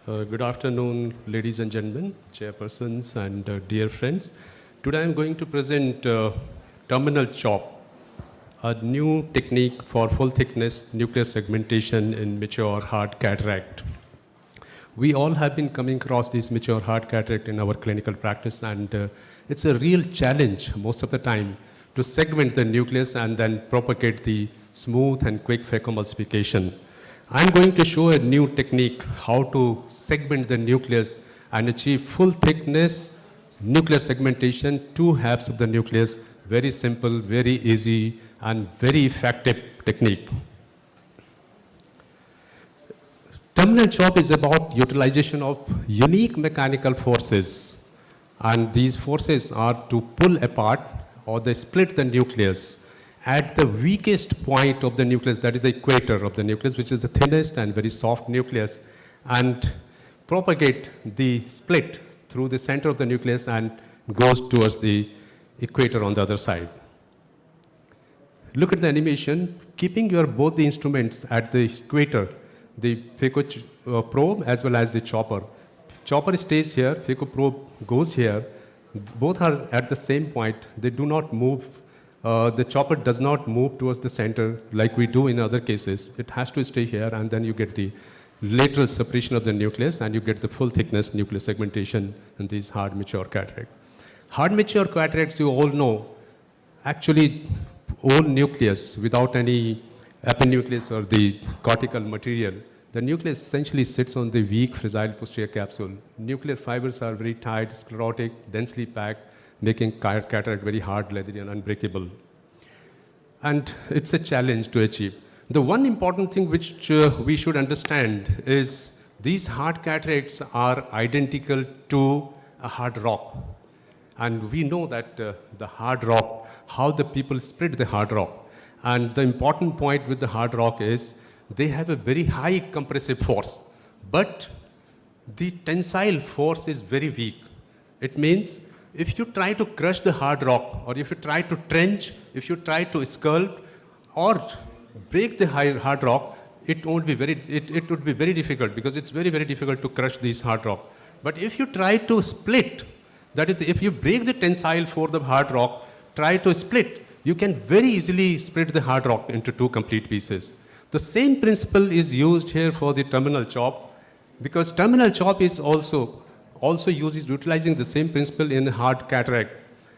Good afternoon, ladies and gentlemen, chairpersons and dear friends. Today I'm going to present terminal chop, a new technique for full thickness nuclear segmentation in mature hard cataract. We all have been coming across these mature hard cataract in our clinical practice, and it's a real challenge most of the time to segment the nucleus and then propagate the smooth and quick phacoemulsification. I'm going to show a new technique how to segment the nucleus and achieve full thickness nuclear segmentation, 2 halves of the nucleus. Very simple, very easy, and very effective technique. Terminal chop is about utilization of unique mechanical forces, and these forces are to pull apart or they split the nucleus at the weakest point of the nucleus, that is the equator of the nucleus, which is the thinnest and very soft nucleus, and propagate the split through the center of the nucleus and goes towards the equator on the other side. Look at the animation, keeping both the instruments at the equator, the phaco probe as well as the chopper. Chopper stays here, phaco probe goes here. Both are at the same point. They do not move. The chopper does not move towards the center like we do in other cases. It has to stay here, and then you get the lateral separation of the nucleus and you get the full thickness nuclear segmentation in these hard mature cataract. Hard mature cataracts, you all know, actually own nucleus without any epinucleus or the cortical material. The nucleus essentially sits on the weak, fragile posterior capsule. Nuclear fibers are very tight, sclerotic, densely packed, making cataract very hard, leathery, and unbreakable. And it's a challenge to achieve. The one important thing which we should understand is these hard cataracts are identical to a hard rock. And we know that the hard rock, how the people split the hard rock. And the important point with the hard rock is they have a very high compressive force, but the tensile force is very weak. It means if you try to crush the hard rock, or if you try to trench, if you try to sculpt or break the hard rock, it would be very difficult, because it's very, very difficult to crush these hard rock. But if you try to split, that is, if you break the tensile force of hard rock, try to split, you can very easily split the hard rock into 2 complete pieces. The same principle is used here for the terminal chop, because terminal chop is also utilizing the same principle in hard cataract.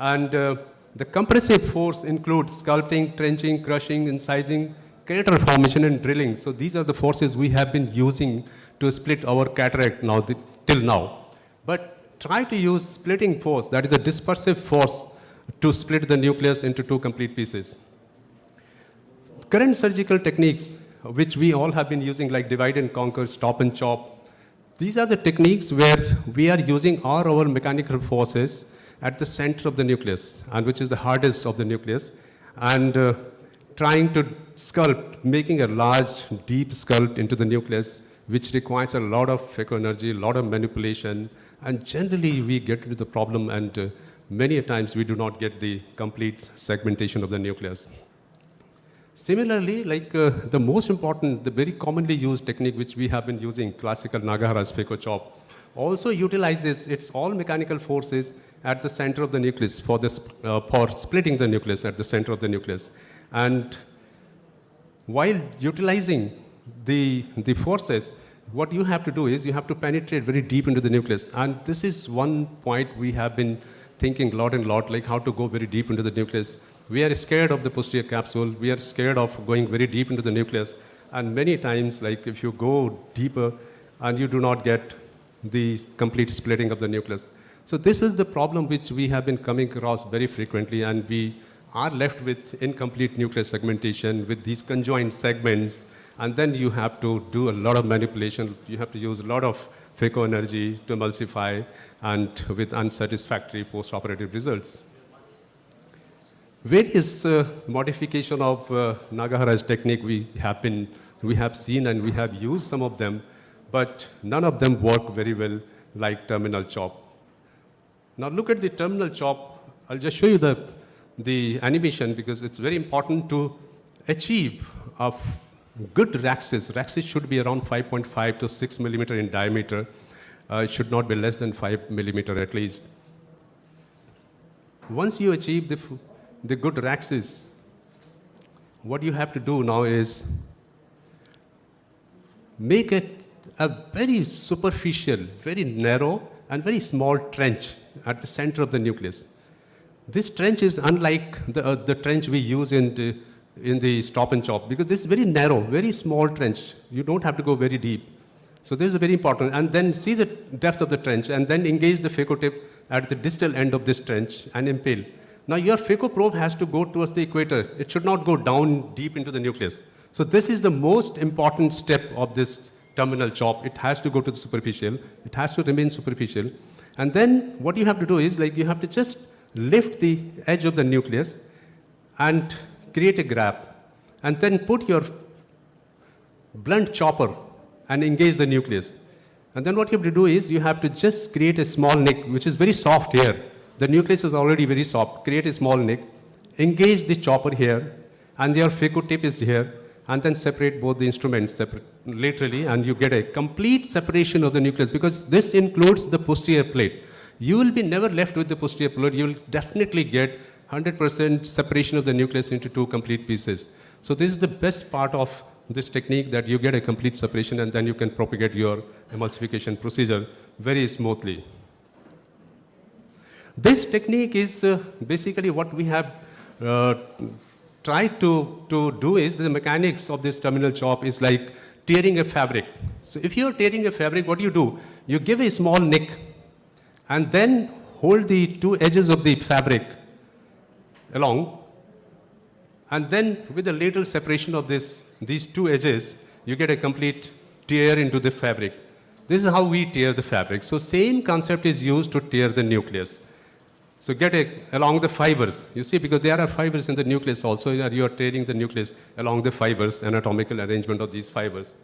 And the compressive force includes sculpting, trenching, crushing, incising, crater formation, and drilling. So these are the forces we have been using to split our cataract till now. But try to use splitting force, that is the dispersive force, to split the nucleus into 2 complete pieces. Current surgical techniques, which we all have been using, like divide and conquer, stop and chop, these are the techniques where we are using all our mechanical forces at the center of the nucleus, and which is the hardest of the nucleus, and trying to sculpt, making a large, deep sculpt into the nucleus, which requires a lot of phaco energy, a lot of manipulation, and generally we get into the problem, and many times we do not get the complete segmentation of the nucleus. Similarly, like the most important, the very commonly used technique which we have been using, classical Nagahara's phaco chop, also utilizes its all mechanical forces at the center of the nucleus for splitting the nucleus at the center of the nucleus. And while utilizing the forces, what you have to do is you have to penetrate very deep into the nucleus. And this is one point we have been thinking a lot, like how to go very deep into the nucleus. We are scared of the posterior capsule. We are scared of going very deep into the nucleus. And many times, like if you go deeper and you do not get the complete splitting of the nucleus. So this is the problem which we have been coming across very frequently, and we are left with incomplete nuclear segmentation with these conjoined segments. And then you have to do a lot of manipulation. You have to use a lot of phaco energy to emulsify, and with unsatisfactory post-operative results. Various modification of Nagahara's technique we have seen and we have used some of them, but none of them work very well like terminal chop. Now look at the terminal chop. I'll just show you the animation, because it's very important to achieve a good raxes should be around 5.5 to 6 millimeter in diameter. It should not be less than 5 millimeter at least. Once you achieve the good raxes, what you have to do now is make it a very superficial, very narrow, and very small trench at the center of the nucleus. This trench is unlike the trench we use in the stop and chop, because this is very narrow, very small trench. You don't have to go very deep. So this is very important. And then see the depth of the trench, and then engage the phaco tip at the distal end of this trench and impale. Now your phaco probe has to go towards the equator. It should not go down deep into the nucleus. So this is the most important step of this terminal chop. It has to go to the superficial. It has to remain superficial. And then what you have to do is, like, you have to just lift the edge of the nucleus and create a gap, and then put your blunt chopper and engage the nucleus. And then what you have to do is, you have to just create a small nick, which is very soft here. The nucleus is already very soft. Create a small nick, engage the chopper here, and your phaco tip is here, and then separate both the instruments laterally, and you get a complete separation of the nucleus, because this includes the posterior plate. You will be never left with the posterior plate. You will definitely get 100% separation of the nucleus into two complete pieces. So this is the best part of this technique, that you get a complete separation, and then you can propagate your emulsification procedure very smoothly. This technique is basically what we have tried to do is, the mechanics of this terminal chop is like tearing a fabric. So if you're tearing a fabric, what do? You give a small nick, and then hold the two edges of the fabric along, and then with the lateral separation of these two edges, you get a complete tear into the fabric. This is how we tear the fabric. So same concept is used to tear the nucleus. So get along the fibers, you see, because there are fibers in the nucleus also. You are tearing the nucleus along the fibers, anatomical arrangement of these fibers.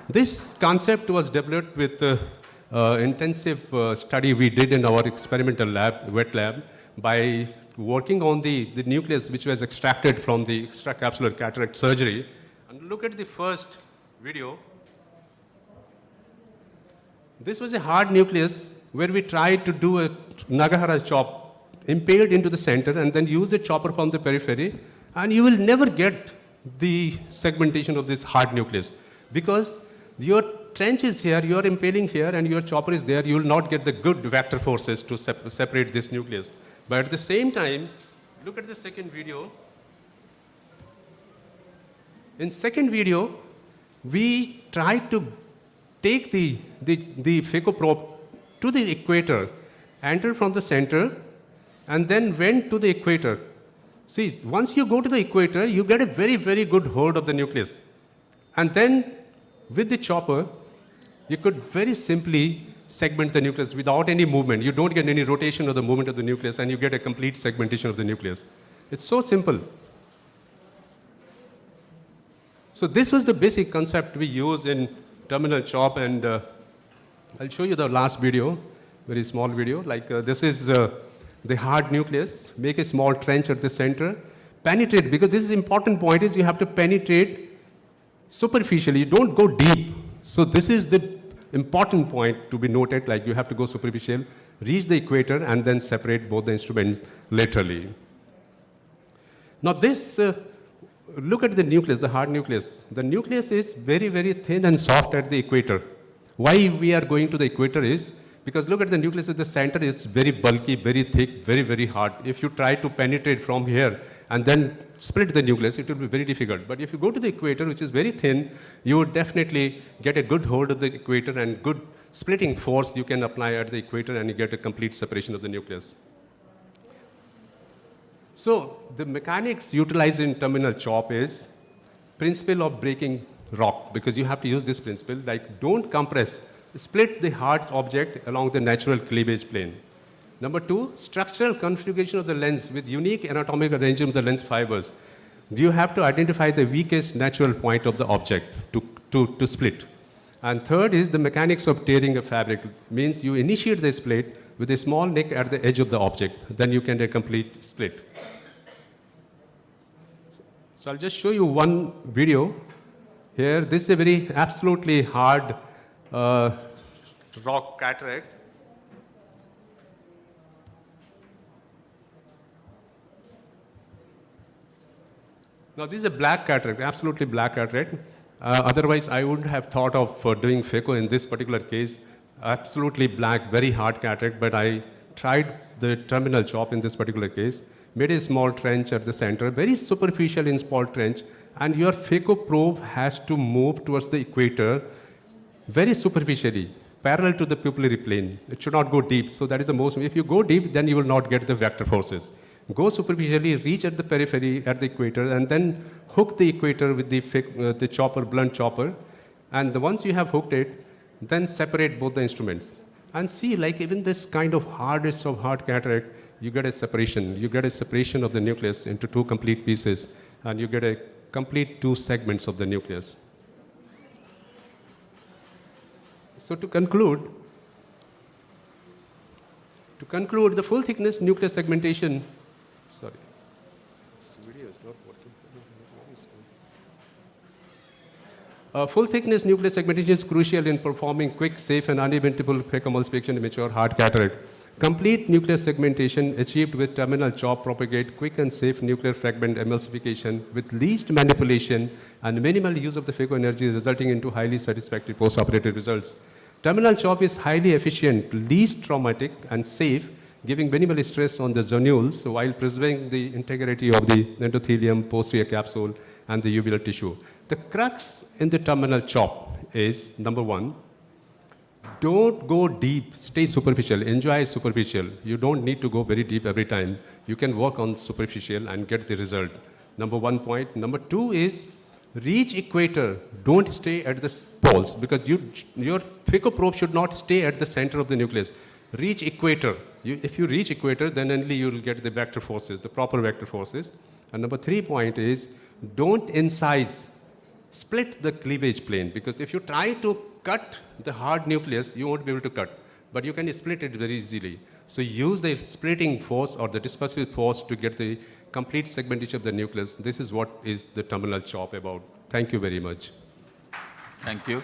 This concept was developed with intensive study we did in our experimental lab, wet lab, by working on the nucleus which was extracted from the extracapsular cataract surgery. And look at the first video. This was a hard nucleus where we tried to do a Nagahara chop, impaled into the center, and then use the chopper from the periphery, and you will never get the segmentation of this hard nucleus, because your trench is here, you are impaling here, and your chopper is there. You will not get the good vector forces to separate this nucleus. But at the same time, look at the second video. In second video, we tried to take the phaco probe to the equator, enter from the center, and then went to the equator. See, once you go to the equator, you get a very, very good hold of the nucleus. And then with the chopper, you could very simply segment the nucleus without any movement. You don't get any rotation of the movement of the nucleus, and you get a complete segmentation of the nucleus. It's so simple. So this was the basic concept we use in terminal chop, and I'll show you the last video, very small video. Like this is the hard nucleus. Make a small trench at the center. Penetrate, because this is important point, is you have to penetrate superficially. You don't go deep. So this is the important point to be noted, like you have to go superficial, reach the equator, and then separate both the instruments laterally. Now this, look at the nucleus, the hard nucleus. The nucleus is very, very thin and soft at the equator. Why we are going to the equator is, because look at the nucleus at the center, it's very bulky, very thick, very, very hard. If you try to penetrate from here and then split the nucleus, it will be very difficult. But if you go to the equator, which is very thin, you would definitely get a good hold of the equator, and good splitting force you can apply at the equator, and you get a complete separation of the nucleus. So the mechanics utilized in terminal chop is principle of breaking rock, because you have to use this principle, like don't compress. Split the hard object along the natural cleavage plane. Number two, structural configuration of the lens with unique anatomical arrangement of the lens fibers. You have to identify the weakest natural point of the object to split. And third is the mechanics of tearing a fabric. Means you initiate the split with a small nick at the edge of the object. Then you can get a complete split. So I'll just show you one video Here, this is a very absolutely hard rock cataract. Now, this is a black cataract, absolutely black cataract. Otherwise, I wouldn't have thought of doing phaco in this particular case. Absolutely black, very hard cataract, but I tried the terminal chop in this particular case, made a small trench at the center, very superficial in small trench, and your phaco probe has to move towards the equator very superficially, parallel to the pupillary plane. It should not go deep. So that is the most, if you go deep, then you will not get the vector forces. Go superficially, reach at the periphery, at the equator, and then hook the equator with the chopper, blunt chopper. And once you have hooked it, then separate both the instruments. And see, like even this kind of hardest of hard cataract, you get a separation. You get a separation of the nucleus into two complete pieces, and you get a complete two segments of the nucleus. So to conclude, the full thickness nucleus segmentation, sorry, this video is not working. Full thickness nucleus segmentation is crucial in performing quick, safe, and uneventful phacoemulsification in mature hard cataract. Complete nucleus segmentation achieved with terminal chop propagate quick and safe nuclear fragment emulsification with least manipulation and minimal use of the phaco energy, resulting into highly satisfactory post-operative results. Terminal chop is highly efficient, least traumatic, and safe, giving minimal stress on the zonules while preserving the integrity of the endothelium, posterior capsule, and the uvular tissue. The crux in the terminal chop is, number one, don't go deep, stay superficial, enjoy superficial. You don't need to go very deep every time. You can work on superficial and get the result. Number one point. Number two is, reach equator, don't stay at the poles, because your phaco probe should not stay at the center of the nucleus. Reach equator. If you reach equator, then only you will get the vector forces, the proper vector forces. And number 3 point is, don't incise, split the cleavage plane, because if you try to cut the hard nucleus, you won't be able to cut, but you can split it very easily. So use the splitting force or the dispersive force to get the complete segmentation of the nucleus. This is what is the terminal chop about. Thank you very much. Thank you.